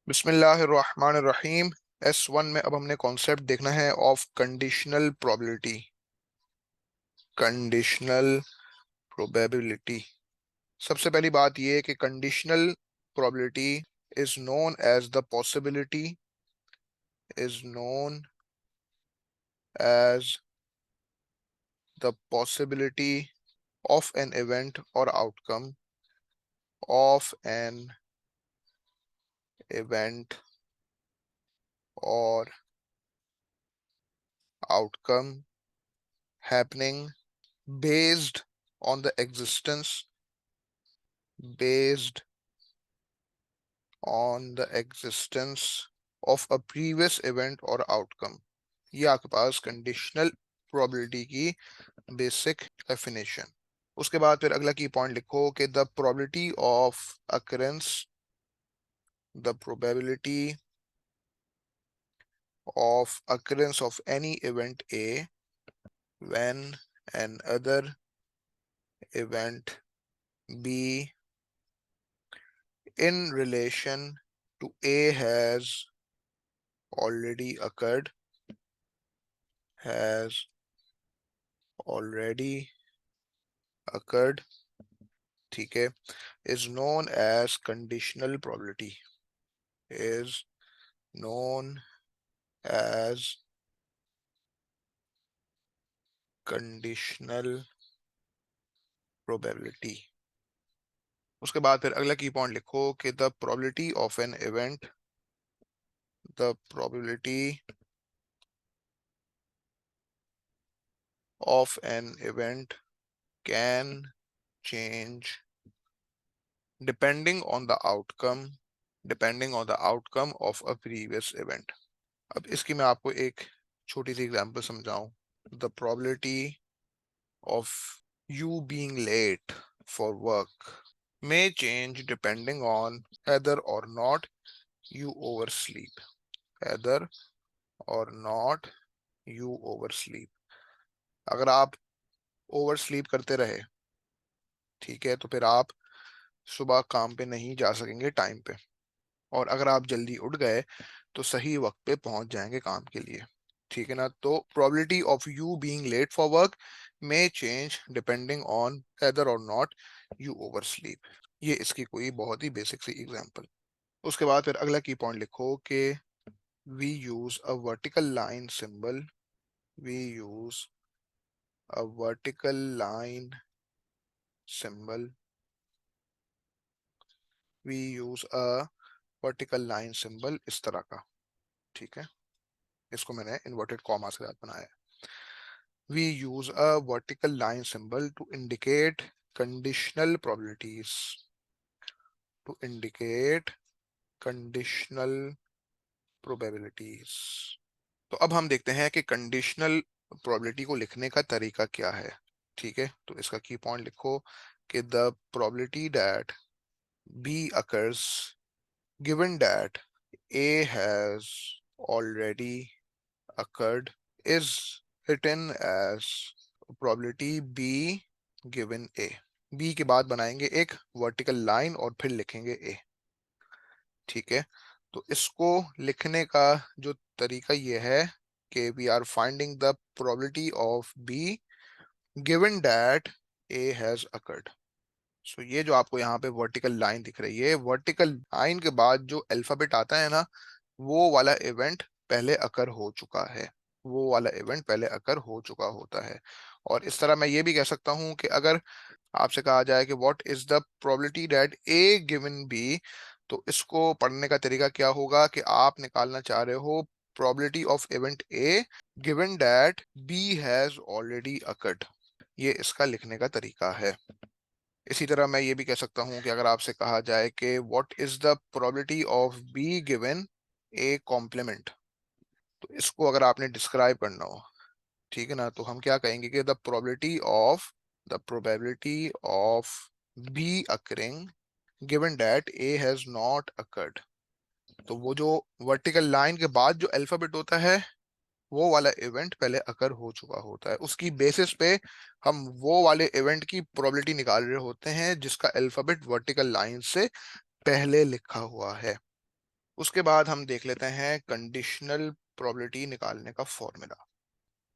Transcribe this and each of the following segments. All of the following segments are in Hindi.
बिस्मिल्लाहिर्रहमानिर्रहीम। S1 में अब हमने कॉन्सेप्ट देखना है of conditional probability. Conditional probability, सबसे पहली बात यह है कि conditional probability is known as the possibility is known as the possibility of an event और आउटकम ऑफ एन इवेंट और outcome happening based on the existence based on the existence of a previous event or outcome। ये आपके पास कंडीशनल प्रोबेबिलिटी की बेसिक डेफिनेशन। उसके बाद फिर अगला की पॉइंट लिखो कि the probability of occurrence the probability of occurrence of any event A when an other event B in relation to A has already occurred has already occurred, ठीक है, is known as conditional probability, is known as conditional probability। उसके बाद फिर अगला की पॉइंट लिखो कि the probability of an event the probability of an event can change depending on the outcome depending on the outcome of a previous event। अब इसकी मैं आपको एक छोटी सी एग्जांपल समझाऊं। The probability of you being late for work may change depending on whether or not you oversleep whether or not you oversleep। अगर आप ओवरस्लीप करते रहे, ठीक है, तो फिर आप सुबह काम पे नहीं जा सकेंगे टाइम पे, और अगर आप जल्दी उठ गए तो सही वक्त पे पहुंच जाएंगे काम के लिए, ठीक है ना। तो probability of you being late for work may change depending on whether और नॉट यू ओवरस्लीप। ये इसकी कोई बहुत ही बेसिक सी एग्जांपल। उसके बाद फिर अगला की पॉइंट लिखो कि we use a vertical line symbol we use a vertical line symbol we use a vertical line symbol इस तरह का, ठीक है, इसको मैंने इन्वर्टेड कॉमास के साथ बनाया है। We use a vertical line symbol to indicate conditional probabilities to indicate conditional probabilities। तो अब हम देखते हैं कि कंडीशनल प्रोबेबिलिटी को लिखने का तरीका क्या है, ठीक है। तो इसका की पॉइंट लिखो कि the probability that B occurs given that A has already occurred is written as probability B given A। B के बाद बनाएंगे एक वर्टिकल लाइन और फिर लिखेंगे A, ठीक है। तो इसको लिखने का जो तरीका ये है कि we are finding the probability of B given that A has occurred. So ये जो आपको यहाँ पे वर्टिकल लाइन दिख रही है, वर्टिकल लाइन के बाद जो अल्फाबेट आता है ना, वो वाला इवेंट पहले अकर हो चुका है, वो वाला इवेंट पहले अकर हो चुका होता है। और इस तरह मैं ये भी कह सकता हूं कि अगर आपसे कहा जाए कि what is the probability that A given B, तो इसको पढ़ने का तरीका क्या होगा कि आप निकालना चाह रहे हो probability of event A given that B has already occurred. ये इसका लिखने का तरीका है। इसी तरह मैं ये भी कह सकता हूं कि अगर आपसे कहा जाए कि what is the probability of B given A complement, तो इसको अगर आपने डिस्क्राइब करना हो, ठीक है ना, तो हम क्या कहेंगे कि the probability of B occurring given that A has not occurred. तो वो जो वर्टिकल लाइन के बाद जो अल्फाबेट होता है, वो वाला इवेंट पहले अकर हो चुका होता है, उसकी बेसिस पे हम वो वाले इवेंट की प्रोबेबिलिटी निकाल रहे होते हैं जिसका अल्फाबेट वर्टिकल लाइन से पहले लिखा हुआ है। उसके बाद हम देख लेते हैं कंडीशनल प्रोबेबिलिटी निकालने का फॉर्मूला।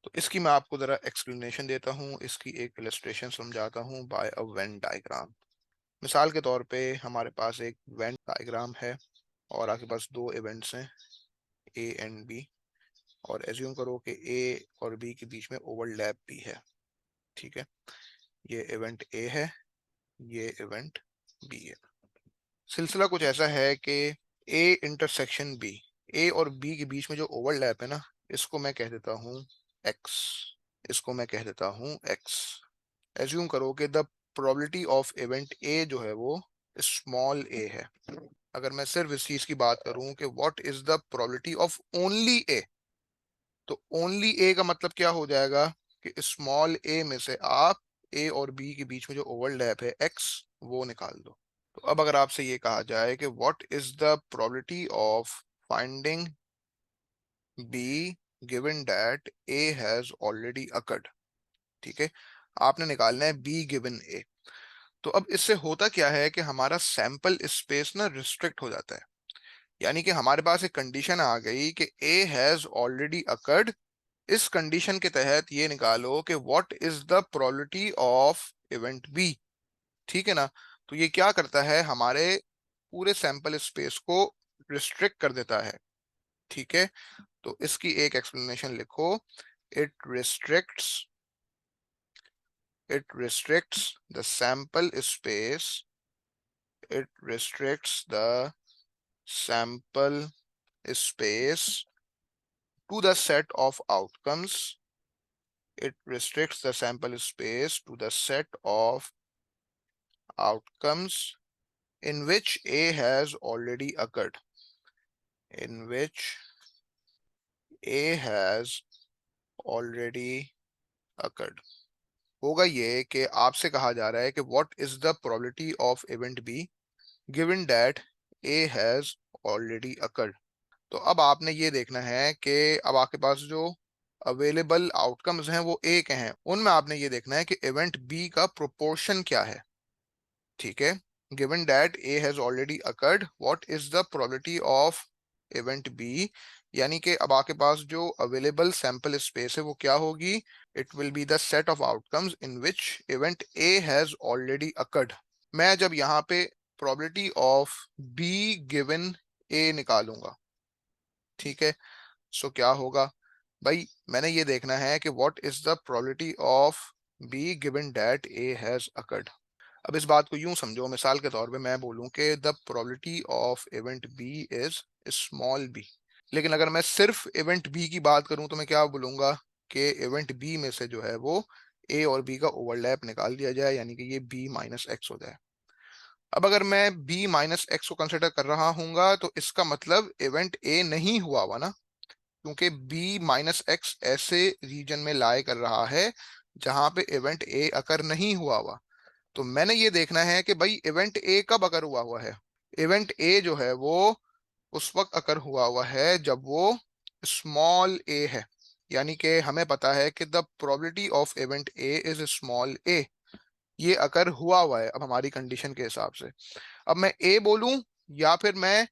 तो इसकी मैं आपको जरा एक्सप्लेनेशन देता हूँ, इसकी एक इलस्ट्रेशन समझाता हूँ बाय अ वेन डायग्राम। मिसाल के तौर पे हमारे पास एक वेन डायग्राम है और आपके पास दो इवेंट्स हैं ए एंड बी, और एज्यूम करो कि ए और बी के बीच में ओवरलैप भी है। ठीक है, ये इवेंट ए है, ये इवेंट बी है। सिलसिला कुछ ऐसा है कि ए इंटरसेक्शन बी, ए और बी के बीच में जो ओवरलैप है ना, इसको मैं कह देता हूँ एक्स, इसको मैं कह देता हूँ एक्स। एज्यूम करो कि द प्रोबेबिलिटी ऑफ इवेंट ए जो है वो स्मॉल ए है। अगर मैं सिर्फ इस चीज की बात करूं कि what is the probability of only A, तो ओनली ए का मतलब क्या हो जाएगा कि स्मॉल ए में से आप ए और बी के बीच में जो ओवरलैप है एक्स, वो निकाल दो। तो अब अगर आपसे ये कहा जाए कि what is the probability of finding be given that A has already occurred, ठीक है, आपने निकालना है बी गिवन ए। तो अब इससे होता क्या है कि हमारा सैंपल स्पेस ना रिस्ट्रिक्ट हो जाता है। यानी कि हमारे पास एक कंडीशन आ गई कि ए हैज ऑलरेडी अकर्ड। इस कंडीशन के तहत ये निकालो कि what is the probability of event B. ठीक है ना, तो ये क्या करता है, हमारे पूरे सैंपल स्पेस को रिस्ट्रिक्ट कर देता है। ठीक है, तो इसकी एक एक्सप्लेनेशन लिखो, it restricts the sample space, it restricts the sample space to the set of outcomes, it restricts the sample space to the set of outcomes in which A has already occurred, in which A has already occurred। होगा ये कि आपसे कहा जा रहा है कि what is the probability of event B given that A has already occurred। तो अब आपने ये देखना है कि अब आपके पास जो अवेलेबल आउटकम्स हैं वो ए के हैं, उनमें आपने ये देखना है कि इवेंट बी का प्रोपोर्शन क्या है। ठीक है, given that A has already occurred, what is the probability of event B, यानी कि अब आपके पास जो अवेलेबल सैंपल स्पेस है वो क्या होगी, it will be the set of outcomes in which event A has already occurred. मैं जब यहाँ पे प्रोबेबिलिटी ऑफ बी गिवन ए निकालूंगा, ठीक है, सो क्या होगा भाई, मैंने ये देखना है कि what is the probability of B given that A has occurred. अब इस बात को यूं समझो, मिसाल के तौर पे मैं बोलूं कि the probability of event B is small B, लेकिन अगर मैं सिर्फ इवेंट बी की बात करूं तो मैं क्या बोलूंगा कि इवेंट बी में से जो है वो ए और बी का ओवरलैप निकाल दिया जाए, यानी कि ये बी माइनस एक्स हो जाए। अब अगर मैं बी माइनस एक्स को कंसिडर कर रहा हूंगा तो इसका मतलब इवेंट ए नहीं हुआ हुआ ना, क्योंकि बी माइनस एक्स ऐसे रीजन में लाई कर रहा है जहां पे इवेंट ए अकर नहीं हुआ हुआ। तो मैंने ये देखना है कि भाई इवेंट ए कब अकर हुआ हुआ है। इवेंट ए जो है वो उस वक्त अकर हुआ हुआ है जब वो स्मॉल ए है, यानी कि हमें पता है कि the probability of event A is small A, ये अकर हुआ है अब हमारी कंडीशन के हिसाब से। अब मैं ए बोलूं या फिर मैं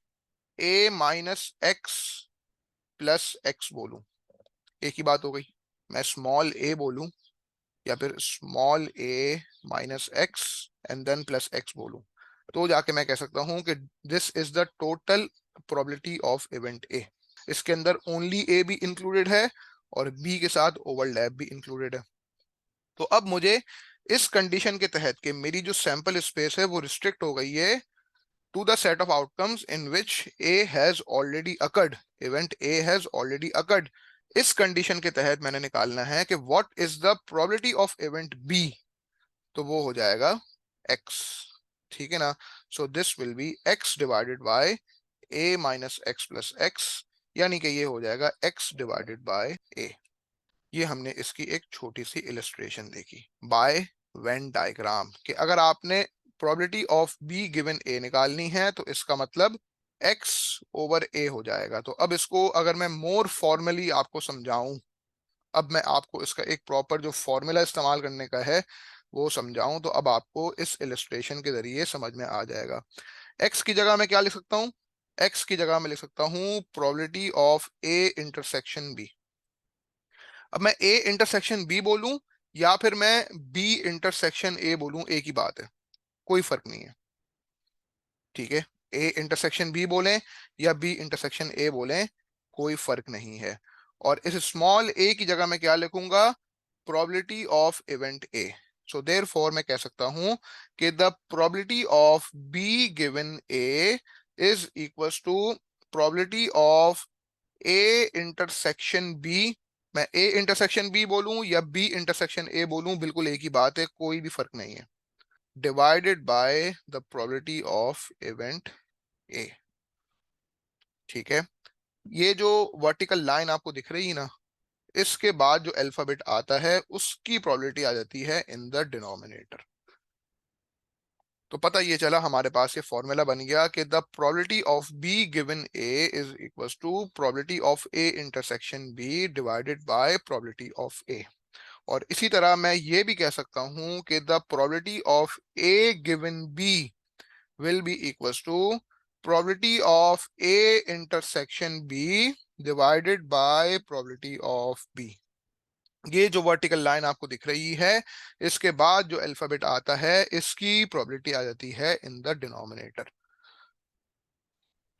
ए माइनस एक्स प्लस एक्स बोलूं, एक ही बात हो गई। मैं स्मॉल ए बोलूं या फिर small A minus X and then plus X बोलूं, तो जाके मैं कह सकता हूं कि this is the total probability of event A. इसके अंदर ओनली ए भी इंक्लूडेड है और बी के साथ ओवरलैप भी इंक्लूडेड है। तो अब मुझे इस कंडीशन के तहत कि मेरी जो सैंपल स्पेस है वो रिस्ट्रिक्ट हो गई है to the set of outcomes in which A has already occurred, event A has already occurred, इस कंडीशन के तहत मैंने निकालना है कि what is the probability of event B, तो वो हो जाएगा x। ठीक है ना, so this will be x divided by a minus x plus x, यानी कि ये हो जाएगा x divided by a। ये हमने इसकी एक छोटी सी इलस्ट्रेशन देखी बाय वेन डायग्राम कि अगर आपने प्रोबेबिलिटी ऑफ बी गिवन ए निकालनी है तो इसका मतलब x ओवर a हो जाएगा। तो अब इसको अगर मैं मोर फॉर्मली आपको समझाऊं, अब मैं आपको इसका एक प्रॉपर जो फॉर्मूला इस्तेमाल करने का है वो समझाऊं, तो अब आपको इस इलस्ट्रेशन के जरिए समझ में आ जाएगा। x की जगह मैं क्या लिख सकता हूं, x की जगह मैं लिख सकता हूं probability of A intersection B. अब मैं ए इंटरसेक्शन बी बोलूं या फिर मैं बी इंटरसेक्शन ए बोलूं, एक ही बात है, कोई फर्क नहीं है। ठीक है, ए इंटरसेक्शन बी बोलें या बी इंटरसेक्शन ए बोलें, कोई फर्क नहीं है। और इस स्मॉल ए की जगह मैं क्या लिखूंगा, probability of event A. So therefore मैं कह सकता हूं कि the probability of B given A is equals to probability of A intersection B. मैं ए इंटरसेक्शन बी बोलूं या बी इंटरसेक्शन ए बोलूं, बिल्कुल एक ही बात है, कोई भी फर्क नहीं है, divided by the probability of event ए। ठीक है, ये जो वर्टिकल लाइन आपको दिख रही है ना, इसके बाद जो अल्फाबेट आता है उसकी प्रोबेबिलिटी आ जाती है इन द डिनोमिनेटर। तो पता ये चला, हमारे पास ये फॉर्मूला बन गया कि the probability of B given A is equals to probability of A intersection B divided by probability of A. और इसी तरह मैं ये भी कह सकता हूं कि the probability of A given B will be equals to probability of A intersection B divided by probability of B। ये जो वर्टिकल लाइन आपको दिख रही है, इसके बाद जो अल्फाबेट आता है इसकी प्रोबेबिलिटी आ जाती है इन द डिनोमिनेटर।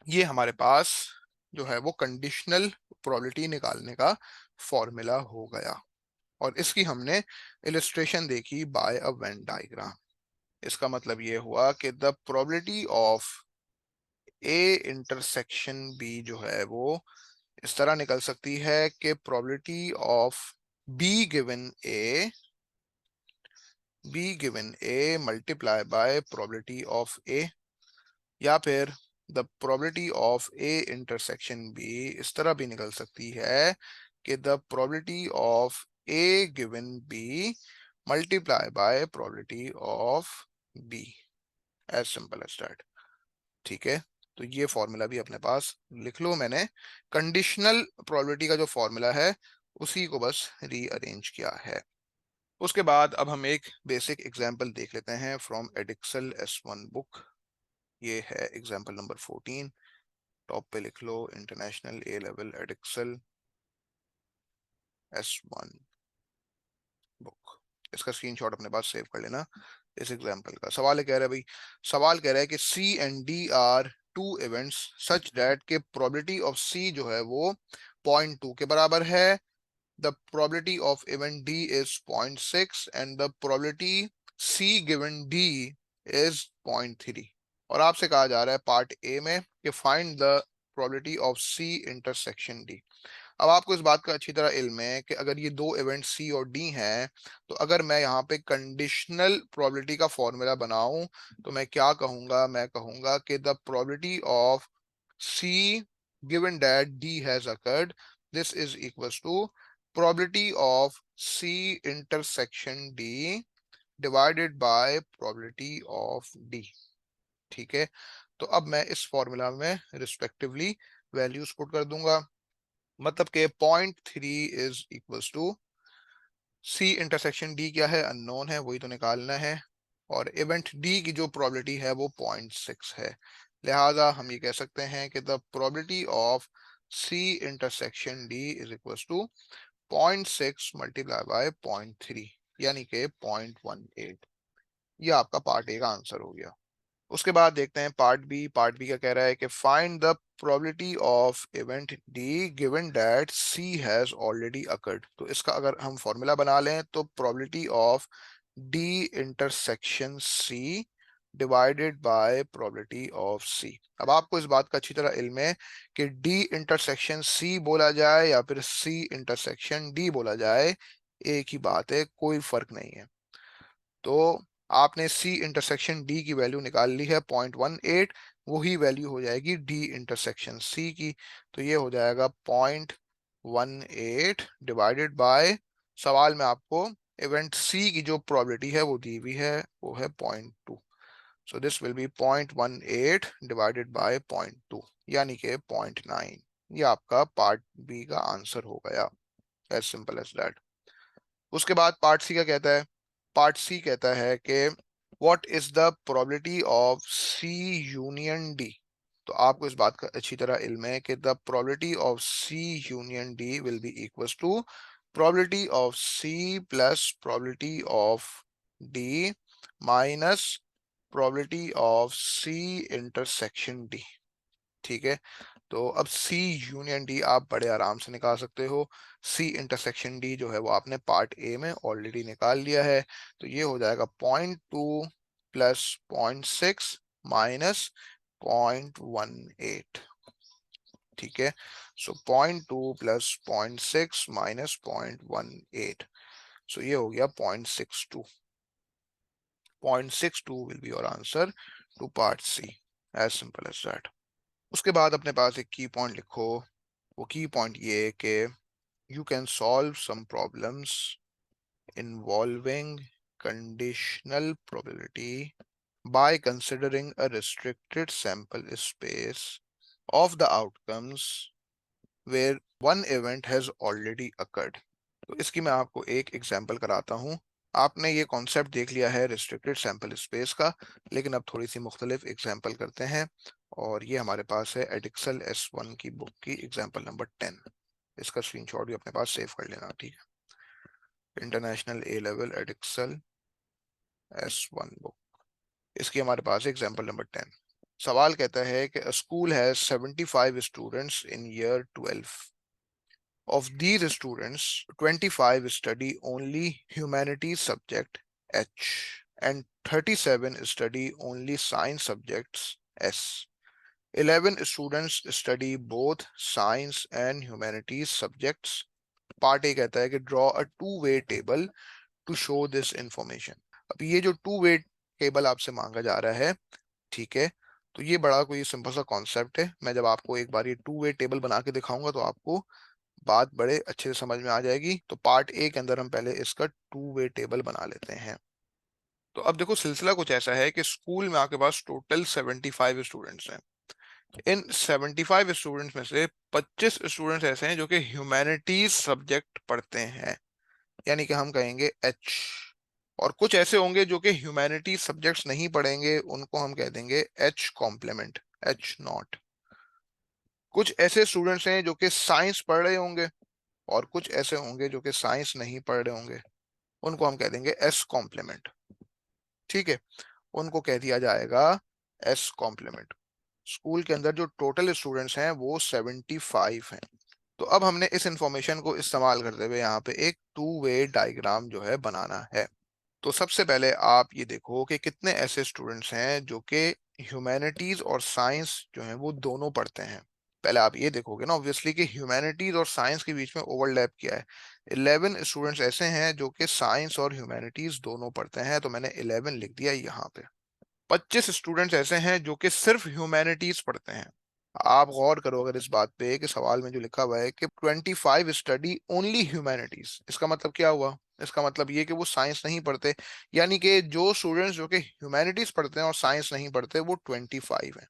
ये हमारे पास जो है वो कंडीशनल प्रोबेबिलिटी निकालने का फॉर्मूला हो गया। और इसकी हमने इलिस्ट्रेशन देखी बाय अ वेन डायग्राम। इसका मतलब ये हुआ कि the probability of A intersection B जो है वो इस तरह निकल सकती है कि probability of B given A multiply by probability of A, या फिर the probability of A intersection B इस तरह भी निकल सकती है कि the probability of A given B multiply by probability of B, as simple as that. ठीक है, तो ये फॉर्मूला भी अपने पास लिख लो। मैंने कंडीशनल प्रोबेबिलिटी का जो फॉर्मूला है उसी को बस रीअरेंज किया है। उसके बाद अब हम एक बेसिक एग्जांपल देख लेते हैं फ्रॉम एडिक्सल S1 बुक। ये है एग्जांपल नंबर 14। टॉप पे लिख लो इंटरनेशनल ए लेवल एडिक्सल S1 बुक। इसका स्क्रीनशॉट अपने पास सेव कर लेना। इस एग्जांपल का सवाल है, कह रहा है भाई, सवाल कह रहा है कि C and D are two events such that के प्रोबेबिलिटी ऑफ सी जो है वो 0.2 के बराबर है, the probability of event D is 0.6 and the probability C given D is 0.3। और आपसे कहा जा रहा है पार्ट ए में कि find the probability of C intersection D. अब आपको इस बात का अच्छी तरह इल्म है कि अगर ये दो इवेंट सी और डी हैं, तो अगर मैं यहाँ पे कंडीशनल प्रोबेबिलिटी का फॉर्मूला बनाऊं तो मैं क्या कहूंगा, मैं कहूंगा कि the probability of C given that D has occurred, this is equals to probability of C intersection D divided by probability of D. ठीक है, तो अब मैं इस फॉर्मूला में रिस्पेक्टिवली वैल्यूज पुट कर दूंगा। मतलब कि 0.3 is equals to C intersection D क्या है, अननोन है, वही तो निकालना है। और इवेंट डी की जो प्रोबेबिलिटी है वो 0.6 है। लिहाजा हम ये कह सकते हैं कि the probability of C intersection D is equals to 0.6 multiply by 0.3 यानी कि 0.18। ये आपका पार्ट ए का आंसर हो गया। उसके बाद देखते हैं पार्ट बी। पार्ट बी का कह रहा है कि find the probability of event D given that C has already occurred. तो इसका अगर हम फॉर्मूला बना लें तो probability of D intersection C divided by probability of C. अब आपको इस बात का अच्छी तरह इल्म है कि डी इंटरसेक्शन सी बोला जाए या फिर सी इंटरसेक्शन डी बोला जाए, एक ही बात है, कोई फर्क नहीं है। तो आपने सी इंटरसेक्शन डी की वैल्यू निकाल ली है 0.18, वही वैल्यू हो जाएगी डी इंटरसेक्शन सी की। तो ये हो जाएगा 0.18 डिवाइडेड बाय, सवाल में आपको इवेंट सी की जो प्रोबेबिलिटी है वो दी हुई है, वो है 0.2। So this will B 0.18 divided by 0.2 यानी कि 0.9। ये आपका पार्ट बी का आंसर हो गया, एज सिंपल एज दैट। उसके बाद पार्ट सी का कहता है, पार्ट सी कहता है कि what is the probability of C union D. तो आपको इस बात का अच्छी तरह इल्म है कि the probability of C union D will be equals to probability of C plus probability of D minus probability of C intersection D. ठीक है, तो अब सी यूनियन डी आप बड़े आराम से निकाल सकते हो। सी इंटरसेक्शन डी जो है वो आपने पार्ट ए में ऑलरेडी निकाल लिया है, तो ये हो जाएगा 0.2 प्लस 0.6 माइनस 0.18। ठीक है, सो 0.2 प्लस 0.6 माइनस 0.18, सो ये हो गया 0.62। 0.62 will be your answer to part C, as simple as that. उसके बाद अपने पास एक की पॉइंट लिखो। वो की पॉइंट ये है कि you can solve some problems involving conditional probability by considering a restricted sample space of the outcomes where one event has already occurred। तो इसकी मैं आपको एक एग्जांपल कराता हूँ। आपने ये कॉन्सेप्ट देख लिया है रिस्ट्रिक्टेड सैंपल स्पेस का, लेकिन अब थोड़ी सी मुख्तलिफ एग्जांपल करते हैं। और ये हमारे पास है एडिक्सल S1 की बुक की एग्जांपल नंबर 10। इसका स्क्रीनशॉट भी अपने पास सेव कर लेना, ठीक है। इंटरनेशनल ए लेवल एडिक्सल S1 बुक, इसकी हमारे पास एग्जांपल नंबर 10। सवाल कहता है कि school has 75 students in year 12। Of these students, 25 study only humanities subject H and 37 study only science subjects S. 11 students study both science and humanities subjects। Part A कहता है कि draw a two way table to show this information. अब ये जो टू वे टेबल आपसे मांगा जा रहा है, ठीक है, तो ये बड़ा कोई सिंपल सा कॉन्सेप्ट है। मैं जब आपको एक बार ये टू वे टेबल बना के दिखाऊंगा तो आपको बात बड़े अच्छे से समझ में आ जाएगी। तो पार्ट ए के अंदर हम पहले इसका टू वे टेबल बना लेते हैं। तो अब देखो सिलसिला कुछ ऐसा है कि स्कूल में आपके पास टोटल 75 स्टूडेंट्स हैं। इन 75 स्टूडेंट्स में से 25 स्टूडेंट्स ऐसे हैं जो कि ह्यूमैनिटीज सब्जेक्ट पढ़ते हैं, यानी कि हम कहेंगे एच। और कुछ ऐसे होंगे जो कि ह्यूमैनिटीज सब्जेक्ट्स नहीं पढ़ेंगे, उनको हम कह देंगे एच कॉम्प्लीमेंट, एच नॉट। कुछ ऐसे स्टूडेंट्स हैं जो कि साइंस पढ़ रहे होंगे, और कुछ ऐसे होंगे जो कि साइंस नहीं पढ़ रहे होंगे, उनको हम कह देंगे एस कॉम्प्लीमेंट। ठीक है, उनको कह दिया जाएगा एस कॉम्प्लीमेंट। स्कूल के अंदर जो टोटल स्टूडेंट्स हैं वो 75 हैं। तो अब हमने इस इंफॉर्मेशन को इस्तेमाल करते हुए यहाँ पे एक टू वे डायग्राम जो है बनाना है। तो सबसे पहले आप ये देखो कि कितने ऐसे स्टूडेंट्स हैं जो कि ह्यूमैनिटीज और साइंस जो है वो दोनों पढ़ते हैं। पहले आप ये देखोगे ना ऑब्वियसली कि ह्यूमैनिटीज और साइंस के बीच में ओवरलैप किया है। 11 स्टूडेंट्स ऐसे हैं जो कि साइंस और ह्यूमैनिटीज दोनों पढ़ते हैं, तो मैंने 11 लिख दिया यहाँ पे। 25 स्टूडेंट्स ऐसे हैं जो कि सिर्फ ह्यूमैनिटीज पढ़ते हैं। आप गौर करो अगर इस बात पे कि सवाल में जो लिखा हुआ है कि 25 स्टडी ओनली ह्यूमैनिटीज, इसका मतलब क्या हुआ? इसका मतलब ये कि वो साइंस नहीं पढ़ते, यानी कि जो स्टूडेंट्स जो कि ह्यूमैनिटीज पढ़ते हैं और साइंस नहीं पढ़ते वो 25 हैं।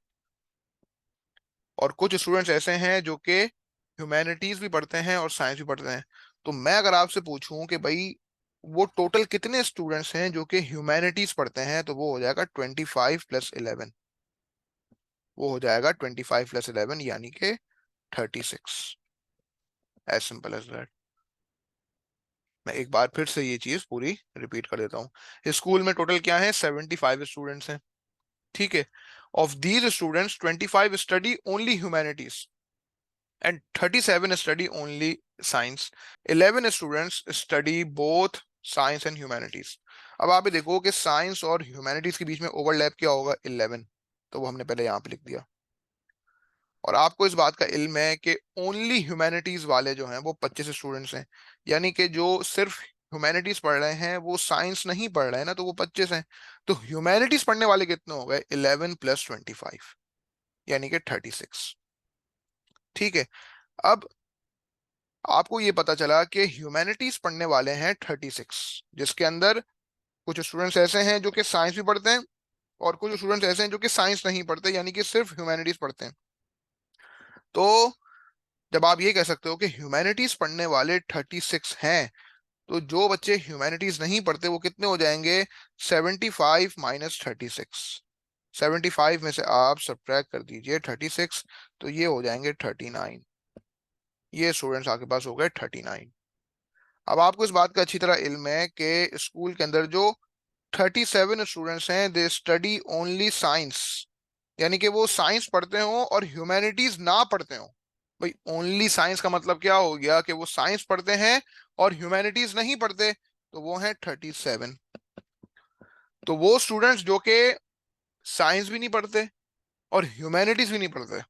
और कुछ स्टूडेंट्स ऐसे हैं जो कि ह्यूमैनिटीज भी पढ़ते हैं और साइंस भी पढ़ते हैं। तो मैं अगर आपसे पूछूं कि भाई वो टोटल कितने स्टूडेंट्स हैं जो कि ह्यूमैनिटीज पढ़ते हैं, तो वो हो जाएगा 25 + 11। वो हो जाएगा 25 + 11 यानी कि 36। As simple as that. मैं एक बार फिर से ये चीज पूरी रिपीट कर देता हूँ। स्कूल में टोटल क्या है? 75 स्टूडेंट्स हैं। ठीक है, of these students 25 study only humanities and 37 study only science। 11 students study both science and humanities। अब आप ये देखो कि साइंस और ह्यूमैनिटीज के बीच में ओवरलैप क्या होगा? 11, तो वो हमने पहले यहाँ पे लिख दिया। और आपको इस बात का इल्म है कि ओनली ह्यूमैनिटीज वाले जो हैं वो 25 स्टूडेंट्स हैं, यानी कि जो सिर्फ ह्यूमैनिटीज पढ़ रहे हैं वो साइंस नहीं पढ़ रहे हैं ना, तो वो 25 हैं। तो ह्यूमैनिटीज पढ़ने वाले कितने हो गए? 11 + 25 यानी कि 36। ठीक है, अब आपको ये पता चला कि ह्यूमैनिटीज पढ़ने वाले हैं 36, जिसके अंदर कुछ स्टूडेंट्स ऐसे हैं जो कि साइंस भी पढ़ते हैं और कुछ स्टूडेंट्स ऐसे हैं जो कि साइंस नहीं पढ़ते, यानी कि सिर्फ ह्यूमैनिटीज पढ़ते हैं। तो जब आप ये कह सकते हो कि ह्यूमैनिटीज पढ़ने वाले 36 हैं, तो जो बच्चे ह्यूमैनिटीज नहीं पढ़ते वो कितने हो जाएंगे? 75 - 36। 75 में से आप सब्ट्रैक्ट कर दीजिए 36, तो ये हो जाएंगे 39। ये स्टूडेंट्स आपके पास हो गए 39। अब आपको इस बात का अच्छी तरह इल्म है कि स्कूल के अंदर जो 37 स्टूडेंट्स हैं दे स्टडी ओनली साइंस, यानी कि वो साइंस पढ़ते हो और ह्यूमैनिटीज ना पढ़ते हो। भाई ओनली साइंस का मतलब क्या हो गया कि वो साइंस पढ़ते हैं और ह्यूमैनिटीज नहीं पढ़ते, तो वो है 37। तो वो स्टूडेंट्स जो कि साइंस भी नहीं पढ़ते और ह्यूमैनिटीज भी नहीं पढ़ते,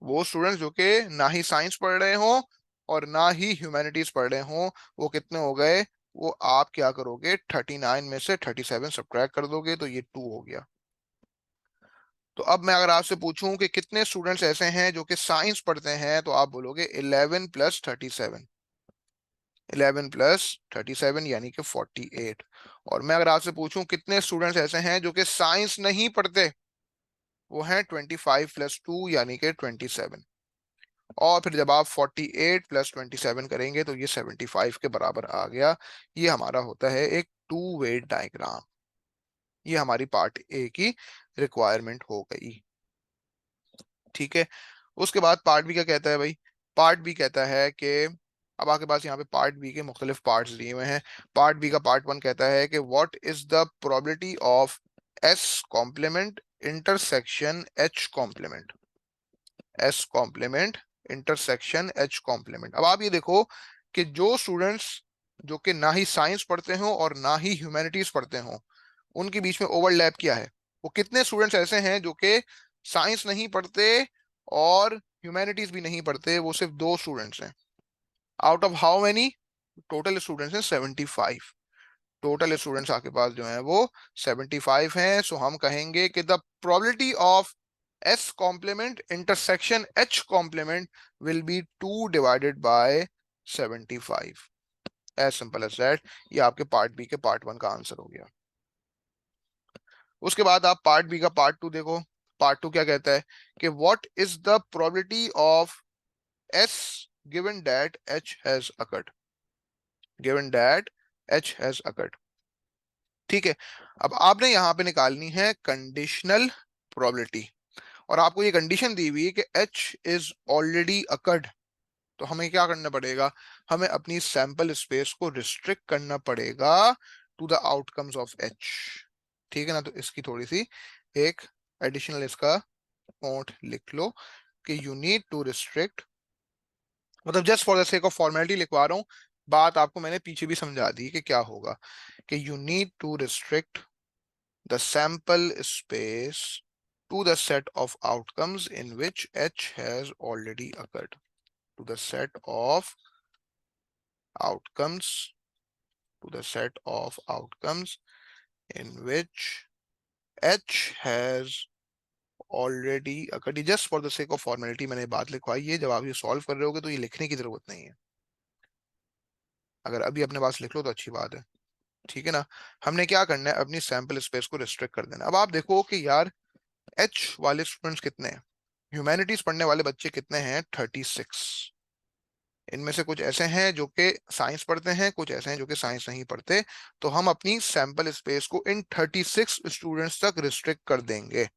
वो स्टूडेंट्स जो कि ना ही साइंस पढ़ रहे हो और ना ही ह्यूमैनिटीज पढ़ रहे हो, वो कितने हो गए? वो आप क्या करोगे, 39 में से 37 सब्ट्रैक्ट कर दोगे, तो ये 2 हो गया। तो अब मैं अगर आपसे पूछूं कि कितने स्टूडेंट्स ऐसे हैं जो कि साइंस पढ़ते हैं, तो आप बोलोगे 11 प्लस 37। 11 प्लस 37 यानी कि 48। और मैं अगर आपसे पूछूं कितने स्टूडेंट्स ऐसे हैं जो कि साइंस नहीं पढ़ते, वो हैं 25 प्लस 2 यानी कि 27। और फिर जब आप 48 प्लस 27 करेंगे तो ये 75 के बराबर आ गया। ये हमारा होता है एक टू वे डायग्राम। ये हमारी पार्ट ए की रिक्वायरमेंट हो गई। ठीक है। उसके बाद पार्ट बी क्या कहता है भाई? पार्ट बी कहता है कि अब आपके पास यहाँ पे पार्ट बी के मुख्तलिफ पार्ट्स दिए हुए हैं। पार्ट बी का पार्ट वन कहता है कि what is the probability of S complement intersection H complement. S complement intersection H complement. अब आप ये देखो कि जो स्टूडेंट्स जो कि ना ही साइंस पढ़ते हो और ना ही ह्यूमैनिटीज पढ़ते हो, उनके बीच में ओवरलैप क्या है? वो कितने स्टूडेंट्स ऐसे हैं जो कि साइंस नहीं पढ़ते और ह्यूमैनिटीज भी नहीं पढ़ते? वो सिर्फ 2 स्टूडेंट्स हैं। Out of how many? Total students हैं 75। टोटल स्टूडेंट्स आपके पास जो है वो 75 हैं। सो हम कहेंगे कि the probability of S complement intersection H complement will be 2 divided by 75। As simple as that. ये आपके पार्ट बी के पार्ट वन का आंसर हो गया। उसके बाद आप पार्ट बी का पार्ट टू देखो। पार्ट टू क्या कहता है कि what is the probability of S given that H has occurred. Given that H has occurred. ठीक है। अब आपने यहां पे निकालनी है कंडीशनल प्रोबेबिलिटी, और आपको ये कंडीशन दी हुई है कि एच इज ऑलरेडी अकर्ड। तो हमें क्या करना पड़ेगा? हमें अपनी सैंपल स्पेस को रिस्ट्रिक्ट करना पड़ेगा to the outcomes of H. ठीक है ना? तो इसकी थोड़ी सी एक एडिशनल इसका नोट लिख लो कि यू नीड टू रिस्ट्रिक्ट, मतलब just for the sake of formality लिखवा रहा हूं। बात आपको मैंने पीछे भी समझा दी कि क्या होगा, कि you need to restrict the sample space to the set of outcomes in which H has already occurred. To the set of outcomes, to the set of outcomes in which H has already occurred. Just for the sake of formality मैंने बात लिखवाई है। जब आप ये सॉल्व कर रहे होगे तो ये लिखने की जरूरत नहीं है। अगर अभी अपने पास लिख लो तो अच्छी बात है। ठीक है ना? हमने क्या करना है, अपनी सैंपल स्पेस को रिस्ट्रिक्ट कर देना। अब आप देखो कि यार एच वाले स्टूडेंट्स कितने हैं, ह्यूमैनिटीज पढ़ने वाले बच्चे कितने हैं? 36। इनमें से कुछ ऐसे हैं जो कि साइंस पढ़ते हैं, कुछ ऐसे हैं जो कि साइंस नहीं पढ़ते। तो हम अपनी सैंपल स्पेस को इन 36 स्टूडेंट्स तक रिस्ट्रिक्ट कर देंगे।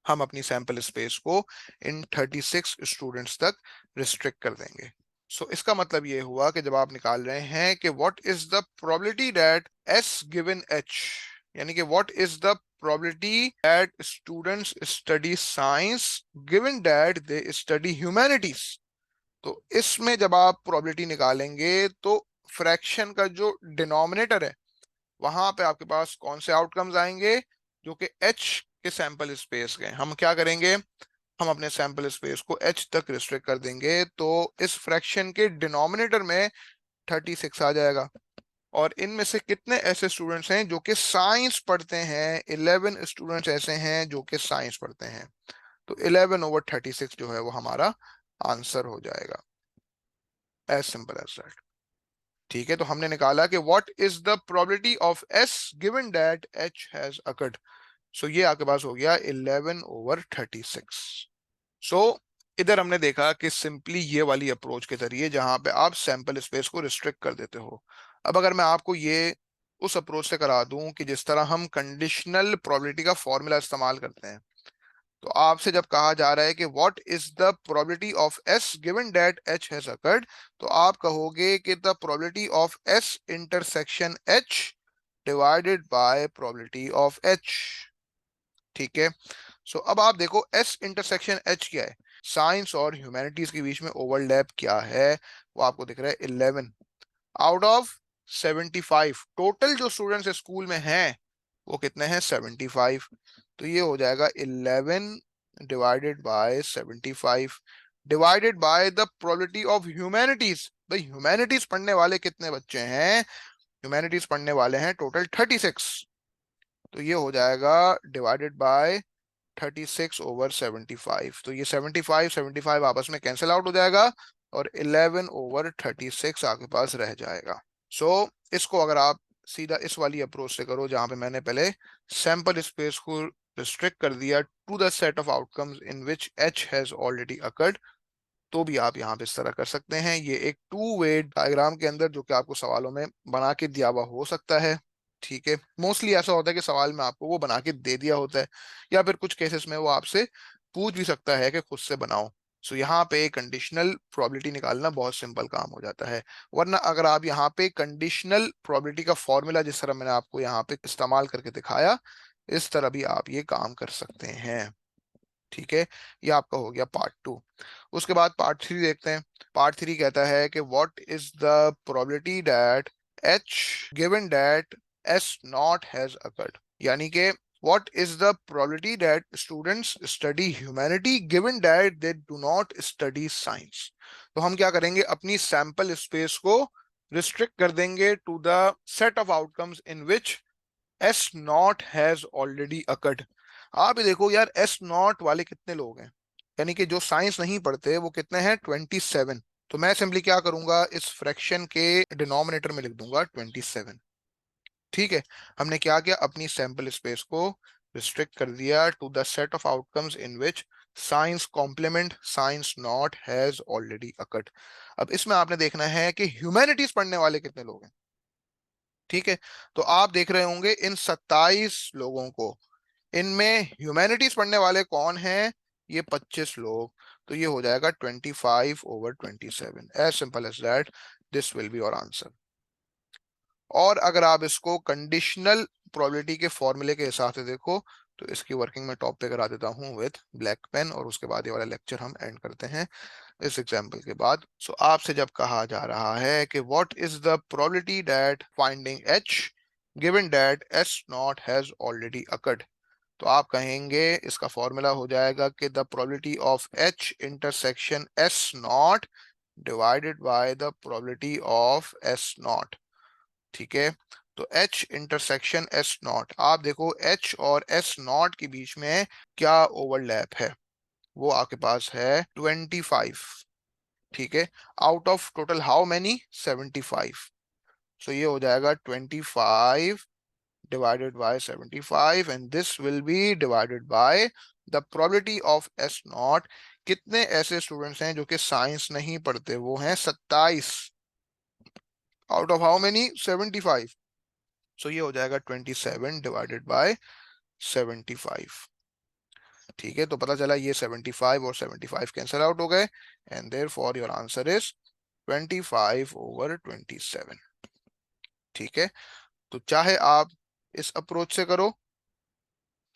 हम अपनी सैंपल स्पेस को इन 36 स्टूडेंट्स तक रिस्ट्रिक्ट कर देंगे। सो इसका मतलब ये हुआ कि जब आप निकाल रहे हैं कि what is the probability that S given H, यानी कि what is the probability that students study science given that they study humanities, तो इसमें जब आप प्रोबेबिलिटी निकालेंगे तो फ्रैक्शन का जो डिनोमिनेटर है वहां पे आपके पास कौन से आउटकम्स आएंगे? जो कि एच के सैंपल स्पेस के। हम क्या करेंगे, हम अपने सैंपल स्पेस को एच तक रिस्ट्रिक्ट कर देंगे, तो इस फ्रैक्शन के डिनोमिनेटर में 36 आ जाएगा। और इनमें से कितने ऐसे स्टूडेंट्स हैं जो कि साइंस पढ़ते हैं? 11 स्टूडेंट्स ऐसे हैं जो कि साइंस पढ़ते हैं। तो 11/36 जो है वो हमारा आंसर हो जाएगा। As simple as that. ठीक है। तो हमने निकाला कि what is the probability of S given that H has occurred. So ये आपके पास हो गया 11/36। सो इधर हमने देखा कि सिंपली ये वाली अप्रोच के जरिए जहां पे आप सैंपल स्पेस को रिस्ट्रिक्ट कर देते हो। अब अगर मैं आपको ये उस अप्रोच से करा दूं कि जिस तरह हम कंडीशनल प्रोबेबिलिटी का फॉर्मूला इस्तेमाल करते हैं। तो आपसे जब कहा जा रहा है कि what is the probability of S given that H has occurred, तो आप कहोगे कि the probability of S intersection H divided by probability of H. ठीक है। सो अब आप देखो एस इंटरसेक्शन एच क्या है, साइंस और ह्यूमैनिटीज के बीच में ओवरलैप क्या है, वो आपको दिख रहा है 11 आउट ऑफ 75। टोटल जो स्टूडेंट्स स्कूल में हैं वो कितने हैं, 75। तो ये हो जाएगा 11 divided by 75 divided by the probability of humanities. भाई ह्यूमैनिटीज पढ़ने वाले कितने बच्चे हैं, ह्यूमैनिटीज पढ़ने वाले हैं टोटल 36। तो ये हो जाएगा डिवाइडेड बाय 36 ओवर 75। तो ये 75 75 आपस में कैंसिल आउट हो जाएगा और 11 ओवर 36 आपके पास रह जाएगा। सो इसको अगर आप सीधा इस वाली अप्रोच से करो जहां पे मैंने पहले सैंपल स्पेस को रिस्ट्रिक्ट कर दिया to the set of outcomes in which H has already occurred, तो भी आप यहाँ पे इस तरह कर सकते हैं। ये एक टू वे डायग्राम के अंदर जो कि आपको सवालों में बना के दिया हुआ हो सकता है। ठीक है, मोस्टली ऐसा होता है कि सवाल में आपको वो बना के दे दिया होता है, या फिर कुछ केसेस में वो आपसे पूछ भी सकता है कि खुद से बनाओ। सो यहाँ पे कंडीशनल प्रोबेबिलिटी निकालना बहुत सिंपल काम हो जाता है। वरना अगर आप यहाँ पे कंडीशनल प्रोबेबिलिटी का फॉर्मूला जिस तरह मैंने आपको यहाँ पे इस्तेमाल करके दिखाया, इस तरह भी आप ये काम कर सकते हैं। ठीक है, ये आपका हो गया पार्ट 2। उसके बाद पार्ट 3 देखते हैं। पार्ट 3 कहता है कि what is the probability that H given that S not has occurred, यानी कि what is the probability that students study humanity given that they do not study science. तो हम क्या करेंगे, अपनी सैंपल स्पेस को रिस्ट्रिक्ट कर देंगे to the set of outcomes in which S not has already occurred. आप ये देखो यार, एस नॉट वाले कितने लोग हैं, यानी कि जो साइंस नहीं पढ़ते वो कितने हैं, 27। तो मैं सिंपली क्या करूंगा, इस फ्रैक्शन के डिनोमिनेटर में लिख दूंगा 27। ठीक है, हमने क्या किया, अपनी सैंपल स्पेस को रिस्ट्रिक्ट कर दिया to the set of outcomes in which science complement science not has already occurred. अब इसमें आपने देखना है कि ह्यूमैनिटीज पढ़ने वाले कितने लोग हैं। ठीक है, तो आप देख रहे होंगे इन 27 लोगों को, इनमें ह्यूमैनिटीज पढ़ने वाले कौन हैं, ये 25 लोग। तो ये हो जाएगा 25 over 27, as simple as that, this will be your answer. और अगर आप इसको कंडीशनल प्रोबेबिलिटी के फॉर्मूले के हिसाब से देखो, तो इसकी वर्किंग मैं टॉप पे करा देता हूँ विद ब्लैक पेन, और उसके बाद ये वाला लेक्चर हम एंड करते हैं इस एग्जाम्पल के बाद। सो आपसे जब कहा जा रहा है कि what is the probability that finding H given that S not has already occurred, तो आप कहेंगे इसका फॉर्मूला हो जाएगा कि the probability of H intersection S not divided by the probability of S not. ठीक है, तो एच इंटरसेक्शन एस नॉट, आप देखो एच और एस नॉट के बीच में क्या ओवरलैप है, वो आपके पास है 25। ठीक है, out of total how many, 75। सो ये हो जाएगा 25 divided by 75 and this will be divided by the probability of S naught। कितने ऐसे स्टूडेंट्स हैं जो कि साइंस नहीं पढ़ते, वो हैं 27 आउट ऑफ हाउ मेनी, 75। सो ये हो जाएगा 27 डिवाइडेड बाय 75। ठीक है, तो पता चला ये 75 और 75 कैंसिल आउट हो गए, and therefore your answer is 25 over 27। ठीक है, तो चाहे आप इस अप्रोच से करो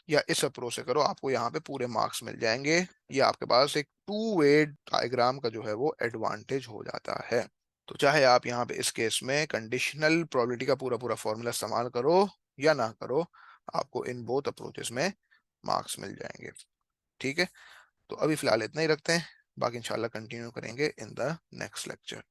या इस अप्रोच से करो, आपको यहाँ पे पूरे मार्क्स मिल जाएंगे। ये आपके पास एक टू वे डायग्राम का जो है वो एडवांटेज हो जाता है। तो चाहे आप यहाँ पे इस केस में कंडीशनल प्रोबेबिलिटी का पूरा पूरा फॉर्मूला इस्तेमाल करो या ना करो, आपको इन बोथ अप्रोचेस में मार्क्स मिल जाएंगे। ठीक है, तो अभी फिलहाल इतना ही रखते हैं, बाकी इंशाल्लाह कंटिन्यू करेंगे इन द नेक्स्ट लेक्चर।